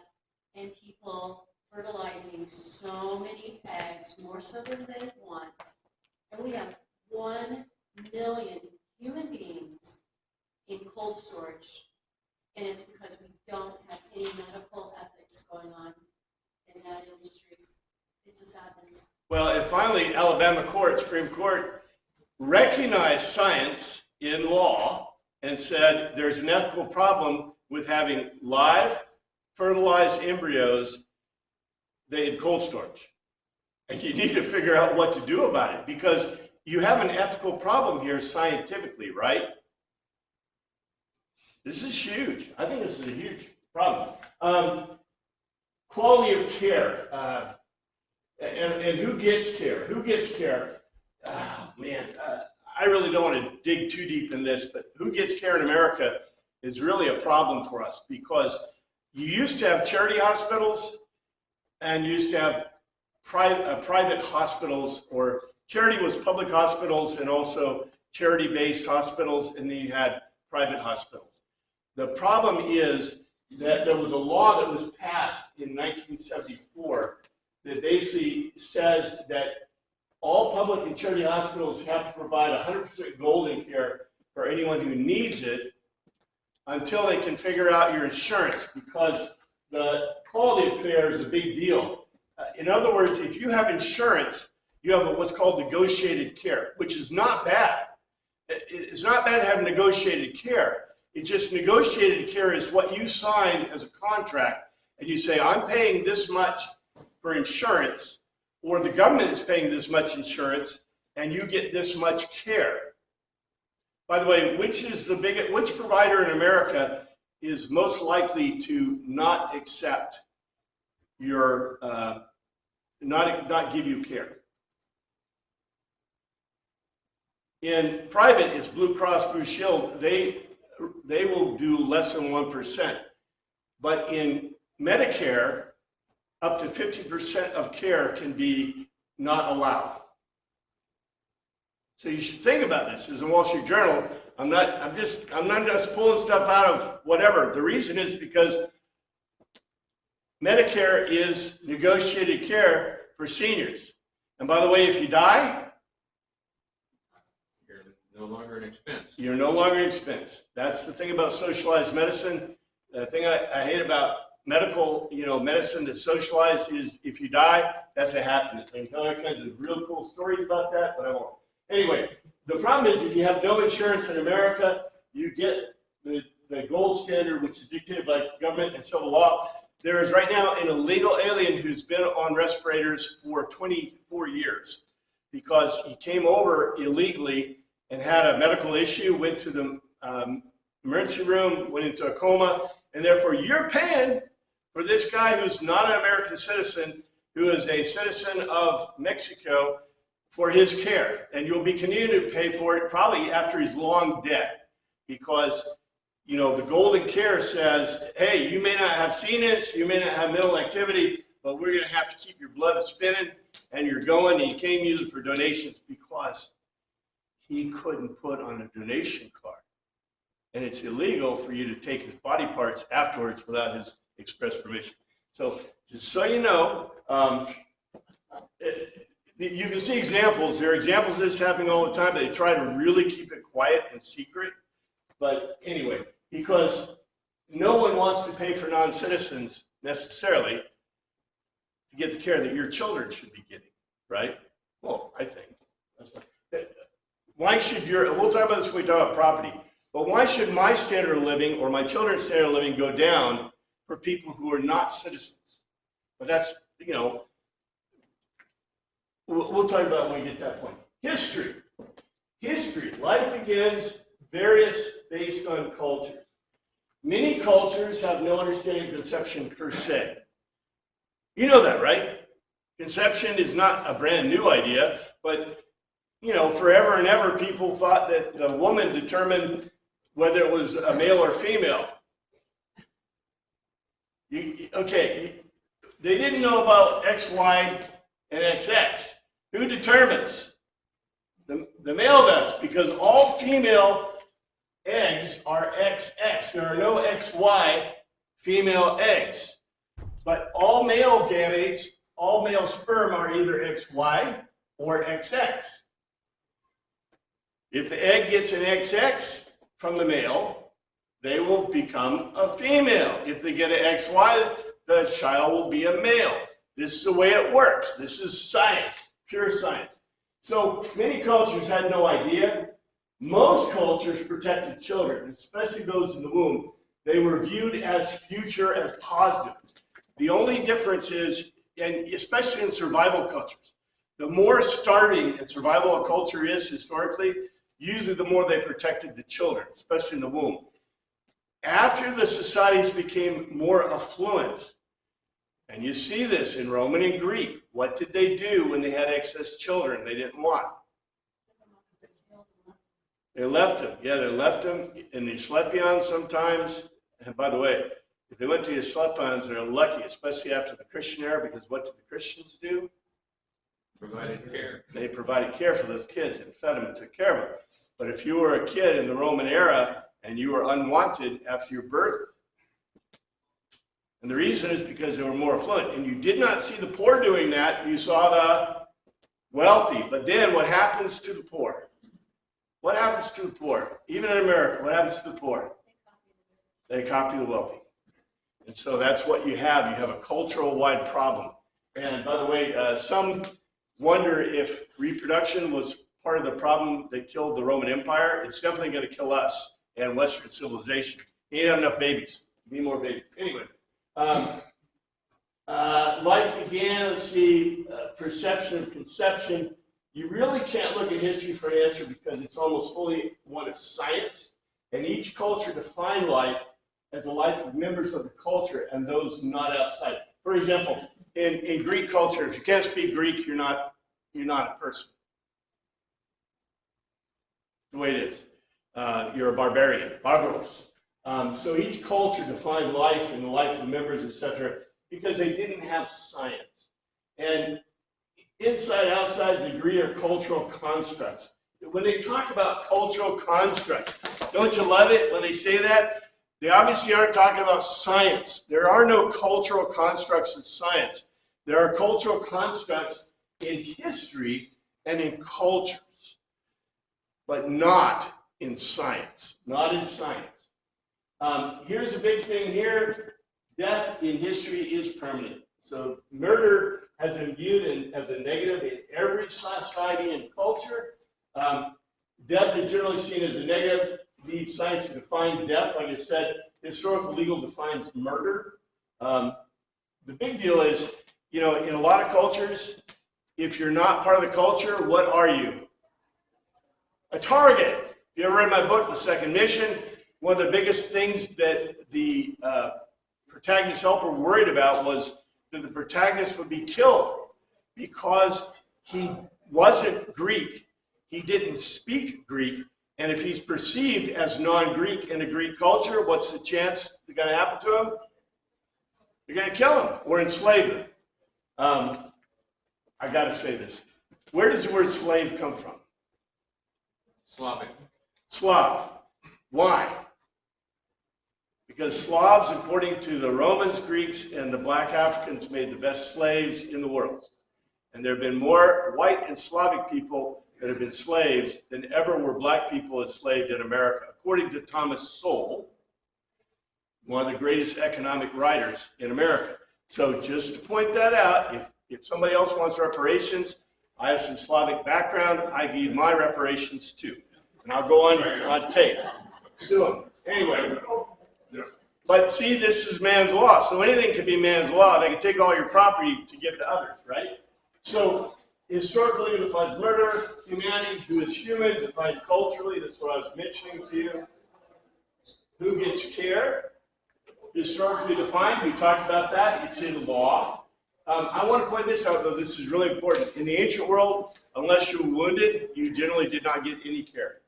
Speaker 2: and people fertilizing so many eggs, more so than they want. And we have 1 million human beings in cold storage. And it's because we don't have any medical ethics going on in that industry. It's a sadness.
Speaker 1: Well, and finally, Alabama Supreme Court, recognized science in law and said there's an ethical problem with having live fertilized embryos in cold storage. And you need to figure out what to do about it because you have an ethical problem here scientifically, right? This is huge. I think this is a huge problem. Quality of care. And who gets care? Who gets care? Oh, man, I really don't want to dig too deep in this, but who gets care in America is really a problem for us because you used to have charity hospitals and you used to have private hospitals, or charity was public hospitals and also charity-based hospitals, and then you had private hospitals. The problem is that there was a law that was passed in 1974 that basically says that all public and charity hospitals have to provide 100% golden care for anyone who needs it until they can figure out your insurance, because the quality of care is a big deal. In other words, if you have insurance, you have what's called negotiated care, which is not bad. It's not bad to have negotiated care. It's just negotiated care is what you sign as a contract, and you say, I'm paying this much for insurance, or the government is paying this much insurance, and you get this much care. By the way, which provider in America is most likely to not accept your, not give you care? In private, it's Blue Cross Blue Shield. They will do less than 1%. But in Medicare, up to 50% of care can be not allowed. So you should think about this. As a Wall Street Journal, I'm not just pulling stuff out of whatever. The reason is because Medicare is negotiated care for seniors. And by the way, if you die,
Speaker 5: You're no longer an expense.
Speaker 1: you're no longer an expense. That's the thing about socialized medicine. The thing I hate about medical, medicine that's socialized is if you die, that's a happiness. I can tell all kinds of real cool stories about that, but I won't. Anyway, the problem is if you have no insurance in America, you get the gold standard, which is dictated by government and civil law. There is right now an illegal alien who's been on respirators for 24 years because he came over illegally and had a medical issue, went to the emergency room, went into a coma, and therefore you're paying for this guy who's not an American citizen, who is a citizen of Mexico, for his care. And you'll be continuing to pay for it probably after he's long dead, because the golden care says, hey, you may not have CNITs, you may not have mental activity, but we're going to have to keep your blood spinning, and you're going, and you can't use it for donations because he couldn't put on a donation card. And it's illegal for you to take his body parts afterwards without his express permission. So just so you know, you can see examples. There are examples of this happening all the time. They try to really keep it quiet and secret. But anyway, because no one wants to pay for non-citizens necessarily to get the care that your children should be getting, right? Well, I think. Why should we'll talk about this when we talk about property, but why should my standard of living or my children's standard of living go down for people who are not citizens? But that's, we'll talk about it when we get to that point. History. Life begins various based on cultures. Many cultures have no understanding of conception per se. You know that, right? Conception is not a brand new idea, but forever and ever people thought that the woman determined whether it was a male or female. They didn't know about X, Y, and XX. Who determines? The male does, because all female eggs are XX. There are no XY female eggs. But all male gametes, all male sperm are either XY or XX. If the egg gets an XX from the male, they will become a female. If they get an XY, the child will be a male. This is the way it works. This is science, pure science. So many cultures had no idea. Most cultures protected children, especially those in the womb. They were viewed as future, as positive. The only difference is, and especially in survival cultures, the more starving and survival a culture is historically, usually the more they protected the children, especially in the womb. After the societies became more affluent, and you see this in Roman and Greek, what did they do when they had excess children they didn't want? They left them. Yeah, they left them in the Asclepions sometimes. And by the way, if they went to the Asclepions, they're lucky, especially after the Christian era, because what did the Christians do?
Speaker 5: Provided care.
Speaker 1: They provided care for those kids and fed them and took care of them. But if you were a kid in the Roman era and you were unwanted after your birth, and the reason is because they were more affluent, and you did not see the poor doing that, you saw the wealthy. But then what happens to the poor? What happens to the poor? Even in America, what happens to the poor? They copy the wealthy. And so that's what you have. You have a cultural-wide problem. And by the way, some wonder if reproduction was part of the problem that killed the Roman Empire. It's definitely going to kill us and Western civilization. You ain't have enough babies. You need more babies. Anyway, life began, let's see, perception of conception. You really can't look at history for an answer because it's almost fully one of science. And each culture defined life as the life of members of the culture and those not outside. For example, in Greek culture, if you can't speak Greek, you're not a person. The way it is. You're a barbarian, barbaros. So each culture defined life and the life of the members, etc., because they didn't have science. And inside, outside degree are cultural constructs. When they talk about cultural constructs, don't you love it when they say that? They obviously aren't talking about science. There are no cultural constructs in science. There are cultural constructs in history and in cultures, but not in science. Not in science. Here's a big thing here. death in history is permanent. So murder has been viewed as a negative in every society and culture. Death is generally seen as a negative. Needs science to define death. Like I said, historical legal defines murder. The big deal is, in a lot of cultures, if you're not part of the culture, what are you? A target. If you ever read my book, The Second Mission, one of the biggest things that the protagonist helper worried about was that the protagonist would be killed because he wasn't Greek. He didn't speak Greek. And if he's perceived as non-Greek in a Greek culture, what's the chance that's going to happen to him? You're going to kill him or enslave him. I got to say this. Where does the word slave come from?
Speaker 5: Slavic.
Speaker 1: Slav. Why? Because Slavs, according to the Romans, Greeks, and the black Africans, made the best slaves in the world. And there have been more white and Slavic people that have been slaves than ever were black people enslaved in America. According to Thomas Sowell, one of the greatest economic writers in America. So just to point that out, if somebody else wants reparations, I have some Slavic background, I give you my reparations too. And I'll go on tape. Sue them. Anyway. But see, this is man's law. So anything can be man's law. They can take all your property to give to others, right? So historically, it defines murder. Humanity, who is human, defined culturally. That's what I was mentioning to you. Who gets care? Historically defined. We talked about that. It's in law. I want to point this out, though. This is really important. In the ancient world, unless you were wounded, you generally did not get any care.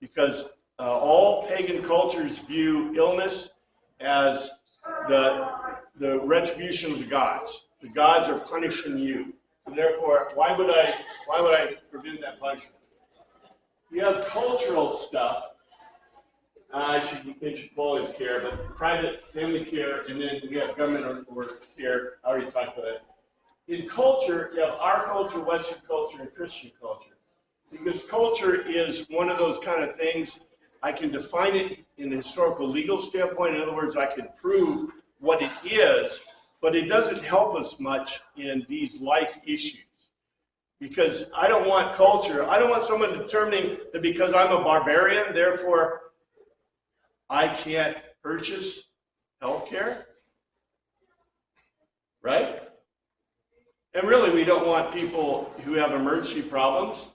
Speaker 1: Because all pagan cultures view illness as the retribution of the gods. The gods are punishing you. And therefore, why would I prevent that punishment? You have cultural stuff. I should mention quality of care, but private family care, and then we have government or care. I already talked about that. In culture, you have our culture, Western culture, and Christian culture. Because culture is one of those kind of things, I can define it in a historical legal standpoint. In other words, I can prove what it is, but it doesn't help us much in these life issues. Because I don't want culture, I don't want someone determining that because I'm a barbarian, therefore I can't purchase health care. Right? And really, we don't want people who have emergency problems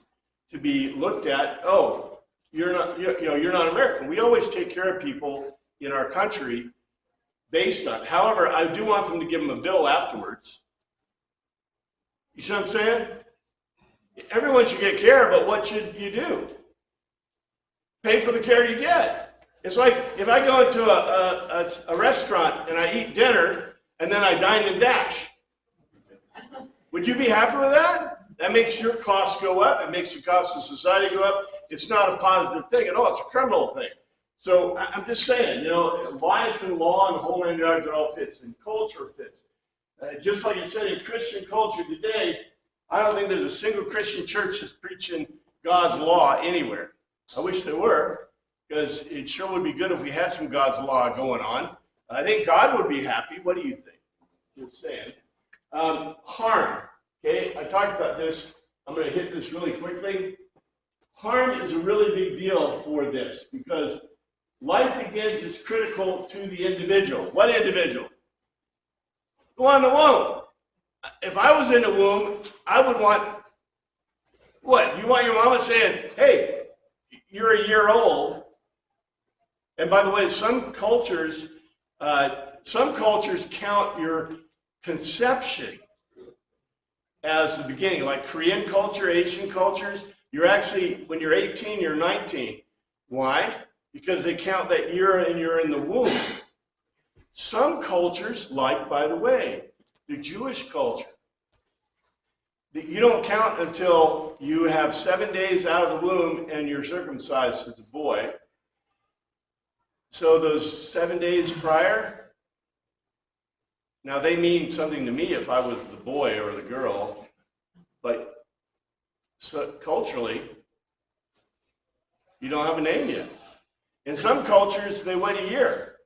Speaker 1: to be looked at, oh, you're not American. We always take care of people in our country based on. However, I do want them to give them a bill afterwards. You see what I'm saying? Everyone should get care, but what should you do? Pay for the care you get. It's like if I go into a restaurant and I eat dinner and then I dine and dash. Would you be happy with that? That makes your costs go up. It makes the cost of society go up. It's not a positive thing at all. It's a criminal thing. So I'm just saying, life and law and homeland yards, it all fits, and culture fits. Just like I said, in Christian culture today, I don't think there's a single Christian church that's preaching God's law anywhere. I wish there were, because it sure would be good if we had some God's law going on. I think God would be happy. What do you think? Just saying. Harm. Okay, I talked about this. I'm going to hit this really quickly. Harm is a really big deal for this because life begins is critical to the individual. What individual? The one in the womb. If I was in the womb, I would want, what? You want your mama saying, hey, you're a year old. And by the way, some cultures count your conception as the beginning, like Korean culture, Asian cultures. You're actually, when you're 18, you're 19. Why? Because they count that year and you're in the womb. Some cultures, like, by the way, the Jewish culture, you don't count until you have 7 days out of the womb and you're circumcised as a boy. So those 7 days prior, now they mean something to me if I was the boy or the girl, but so culturally, you don't have a name yet. In some cultures, they wait a year.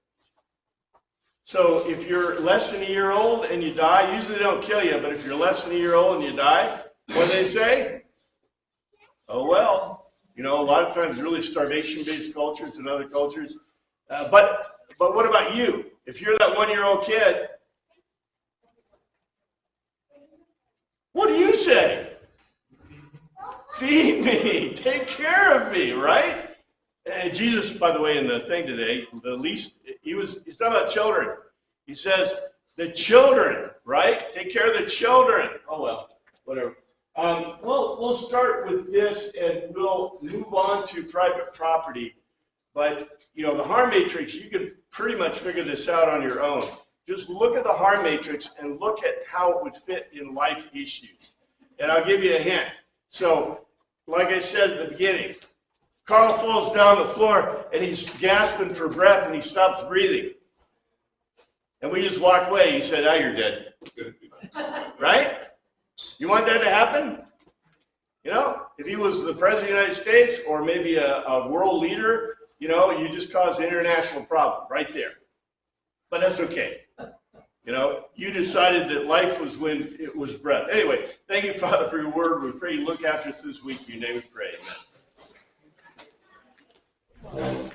Speaker 1: So if you're less than a year old and you die, usually they don't kill you, but if you're less than a year old and you die, what do they say? Oh, well. You know, a lot of times really starvation-based cultures and other cultures. But what about you? If you're that 1-year-old kid, what do you say? Feed me, take care of me, right? And Jesus, by the way, in the thing today, he's talking about children. He says, the children, right? Take care of the children. Oh, well, whatever. We'll start with this and we'll move on to private property. But, you know, the harm matrix, you can pretty much figure this out on your own. Just look at the harm matrix and look at how it would fit in life issues. And I'll give you a hint. So, like I said at the beginning, Carl falls down the floor and he's gasping for breath and he stops breathing. And we just walk away. He said, you're dead. Right? You want that to happen? You know, if he was the president of the United States or maybe a world leader, you know, you just caused an international problem right there. But that's okay. You know, you decided that life was when it was breath. Anyway, thank you, Father, for your word. We pray you look after us this week. In your name we pray. Amen.